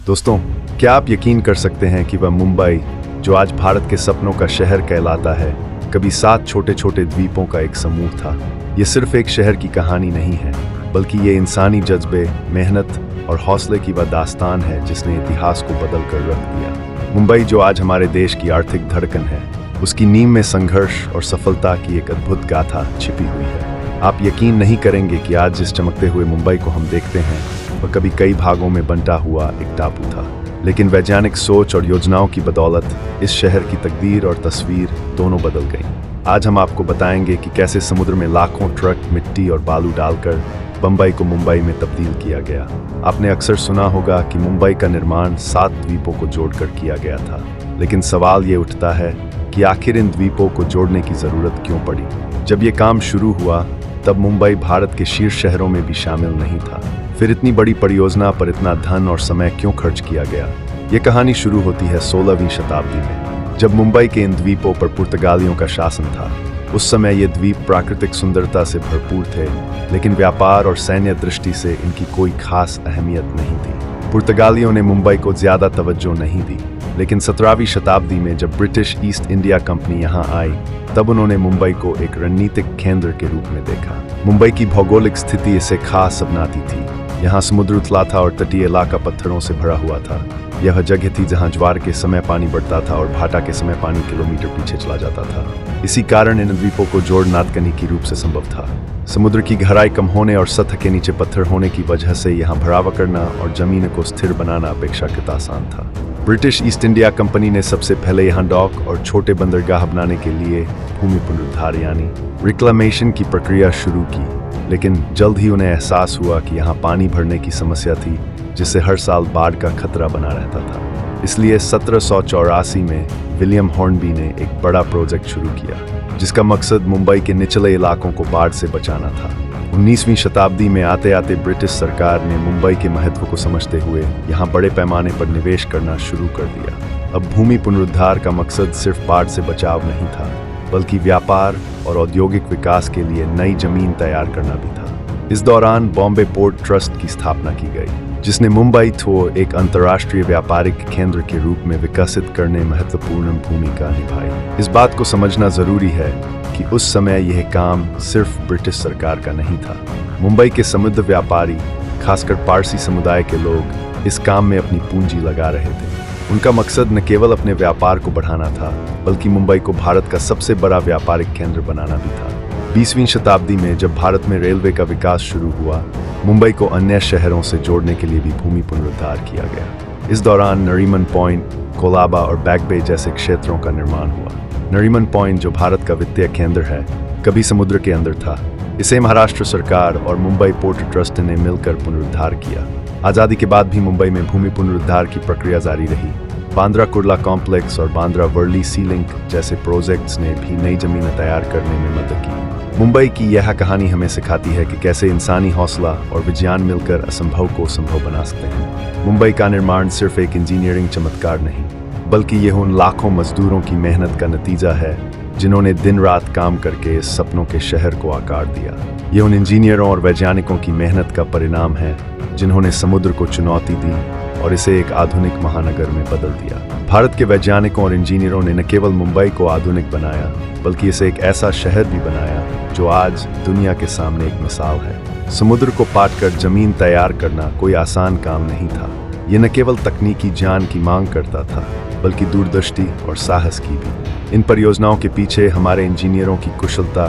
दोस्तों, क्या आप यकीन कर सकते हैं कि वह मुंबई, जो आज भारत के सपनों का शहर कहलाता है, कभी 7 छोटे छोटे द्वीपों का एक समूह था। ये सिर्फ एक शहर की कहानी नहीं है, बल्कि ये इंसानी जज्बे, मेहनत और हौसले की वह दास्तान है जिसने इतिहास को बदल कर रख दिया। मुंबई, जो आज हमारे देश की आर्थिक धड़कन है, उसकी नींव में संघर्ष और सफलता की एक अद्भुत गाथा छिपी हुई है। आप यकीन नहीं करेंगे कि आज जिस चमकते हुए मुंबई को हम देखते हैं, वह कभी कई भागों में बंटा हुआ एक टापू था। लेकिन वैज्ञानिक सोच और योजनाओं की बदौलत इस शहर की तकदीर और तस्वीर दोनों बदल गईं। आज हम आपको बताएंगे कि कैसे समुद्र में लाखों ट्रक मिट्टी और बालू डालकर बम्बई को मुंबई में तब्दील किया गया। आपने अक्सर सुना होगा कि मुंबई का निर्माण 7 द्वीपों को जोड़कर किया गया था, लेकिन सवाल ये उठता है कि आखिर इन द्वीपों को जोड़ने की जरूरत क्यों पड़ी। जब ये काम शुरू हुआ, तब मुंबई भारत के शीर्ष शहरों में भी शामिल नहीं था। फिर इतनी बड़ी परियोजना पर इतना धन और समय क्यों खर्च किया गया? ये कहानी शुरू होती है 16वीं शताब्दी में, जब मुंबई के इन द्वीपों पर पुर्तगालियों का शासन था। उस समय ये द्वीप प्राकृतिक सुंदरता से भरपूर थे, लेकिन व्यापार और सैन्य दृष्टि से इनकी कोई खास अहमियत नहीं थी। पुर्तगालियों ने मुंबई को ज्यादा तवज्जो नहीं दी, लेकिन 17वीं शताब्दी में जब ब्रिटिश ईस्ट इंडिया कंपनी यहाँ आई, तब उन्होंने मुंबई को एक रणनीतिक केंद्र के रूप में देखा। मुंबई की भौगोलिक स्थिति इसे खास अपनाती थी। यहाँ समुद्र उथला था और तटीय इलाका पत्थरों से भरा हुआ था। यह जगह थी जहाँ ज्वार के समय पानी बढ़ता था और भाटा के समय पानी किलोमीटर पीछे चला जाता था। इसी कारण इन द्वीपों को जोड़ना तकनीकी रूप से संभव था। समुद्र की गहराई कम होने और सतह के नीचे पत्थर होने की वजह से यहाँ भराव करना और जमीन को स्थिर बनाना अपेक्षाकृत आसान था। ब्रिटिश ईस्ट इंडिया कंपनी ने सबसे पहले यहाँ डॉक और छोटे बंदरगाह बनाने के लिए भूमि पुनरुद्धार यानी रिक्लेमेशन की प्रक्रिया शुरू की, लेकिन जल्द ही उन्हें एहसास हुआ कि यहाँ पानी भरने की समस्या थी, जिससे हर साल बाढ़ का खतरा बना रहता था। इसलिए 1784 में विलियम हॉर्नबी ने एक बड़ा प्रोजेक्ट शुरू किया, जिसका मकसद मुंबई के निचले इलाकों को बाढ़ से बचाना था। 19वीं शताब्दी में आते आते ब्रिटिश सरकार ने मुंबई के महत्व को समझते हुए यहाँ बड़े पैमाने पर निवेश करना शुरू कर दिया। अब भूमि पुनरुद्धार का मकसद सिर्फ बाढ़ से बचाव नहीं था, बल्कि व्यापार और औद्योगिक विकास के लिए नई जमीन तैयार करना भी था। इस दौरान बॉम्बे पोर्ट ट्रस्ट की स्थापना की गई, जिसने मुंबई को एक अंतर्राष्ट्रीय व्यापारिक केंद्र के रूप में विकसित करने में महत्वपूर्ण भूमिका निभाई। इस बात को समझना जरूरी है कि उस समय यह काम सिर्फ ब्रिटिश सरकार का नहीं था। मुंबई के समृद्ध व्यापारी, खासकर पारसी समुदाय के लोग, इस काम में अपनी पूंजी लगा रहे थे। उनका मकसद न केवल अपने व्यापार को बढ़ाना था, बल्कि मुंबई को भारत का सबसे बड़ा व्यापारिक केंद्र बनाना भी था। 20वीं शताब्दी में जब भारत में रेलवे का विकास शुरू हुआ, मुंबई को अन्य शहरों से जोड़ने के लिए भी भूमि पुनरुद्धार किया गया। इस दौरान नरीमन पॉइंट, कोलाबा और बैक बे जैसे क्षेत्रों का निर्माण हुआ। नरीमन पॉइंट, जो भारत का वित्तीय केंद्र है, कभी समुद्र के अंदर था। इसे महाराष्ट्र सरकार और मुंबई पोर्ट ट्रस्ट ने मिलकर पुनरुद्धार किया। आज़ादी के बाद भी मुंबई में भूमि पुनरुद्धार की प्रक्रिया जारी रही। बांद्रा कुर्ला कॉम्प्लेक्स और बांद्रा वर्ली सी लिंक जैसे प्रोजेक्ट्स ने भी नई जमीनें तैयार करने में मदद की। मुंबई की यह कहानी हमें सिखाती है कि कैसे इंसानी हौसला और विज्ञान मिलकर असंभव को संभव बना सकते हैं। मुंबई का निर्माण सिर्फ एक इंजीनियरिंग चमत्कार नहीं, बल्कि यह उन लाखों मजदूरों की मेहनत का नतीजा है जिन्होंने दिन रात काम करके इस सपनों के शहर को आकार दिया। ये उन इंजीनियरों और वैज्ञानिकों की मेहनत का परिणाम है जिन्होंने समुद्र को चुनौती दी और इसे एक आधुनिक महानगर में बदल दिया। भारत के वैज्ञानिकों और इंजीनियरों ने न केवल मुंबई को आधुनिक बनाया, बल्कि इसे एक ऐसा शहर भी बनाया जो आज दुनिया के सामने एक मिसाल है। समुद्र को पाट कर जमीन तैयार करना कोई आसान काम नहीं था। ये न केवल तकनीकी ज्ञान की मांग करता था, बल्कि दूरदृष्टि और साहस की भी। इन परियोजनाओं के पीछे हमारे इंजीनियरों की कुशलता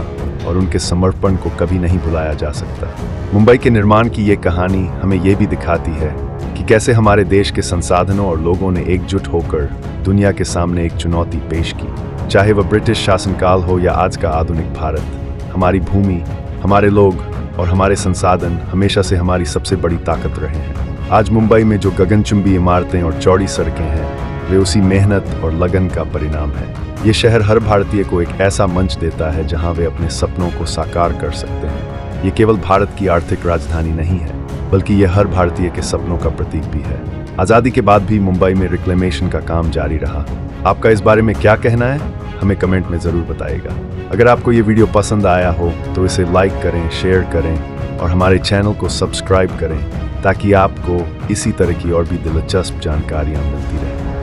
और उनके समर्पण को कभी नहीं भुलाया जा सकता। मुंबई के निर्माण की ये कहानी हमें ये भी दिखाती है कि कैसे हमारे देश के संसाधनों और लोगों ने एकजुट होकर दुनिया के सामने एक चुनौती पेश की। चाहे वह ब्रिटिश शासनकाल हो या आज का आधुनिक भारत, हमारी भूमि, हमारे लोग और हमारे संसाधन हमेशा से हमारी सबसे बड़ी ताकत रहे हैं। आज मुंबई में जो गगनचुंबी इमारतें और चौड़ी सड़कें हैं, वे उसी मेहनत और लगन का परिणाम है। ये शहर हर भारतीय को एक ऐसा मंच देता है जहां वे अपने सपनों को साकार कर सकते हैं। ये केवल भारत की आर्थिक राजधानी नहीं है, बल्कि यह हर भारतीय के सपनों का प्रतीक भी है। आज़ादी के बाद भी मुंबई में रिक्लेमेशन का काम जारी रहा। आपका इस बारे में क्या कहना है? हमें कमेंट में ज़रूर बताइएगा। अगर आपको ये वीडियो पसंद आया हो तो इसे लाइक करें, शेयर करें और हमारे चैनल को सब्सक्राइब करें ताकि आपको इसी तरह की और भी दिलचस्प जानकारियां मिलती रहें।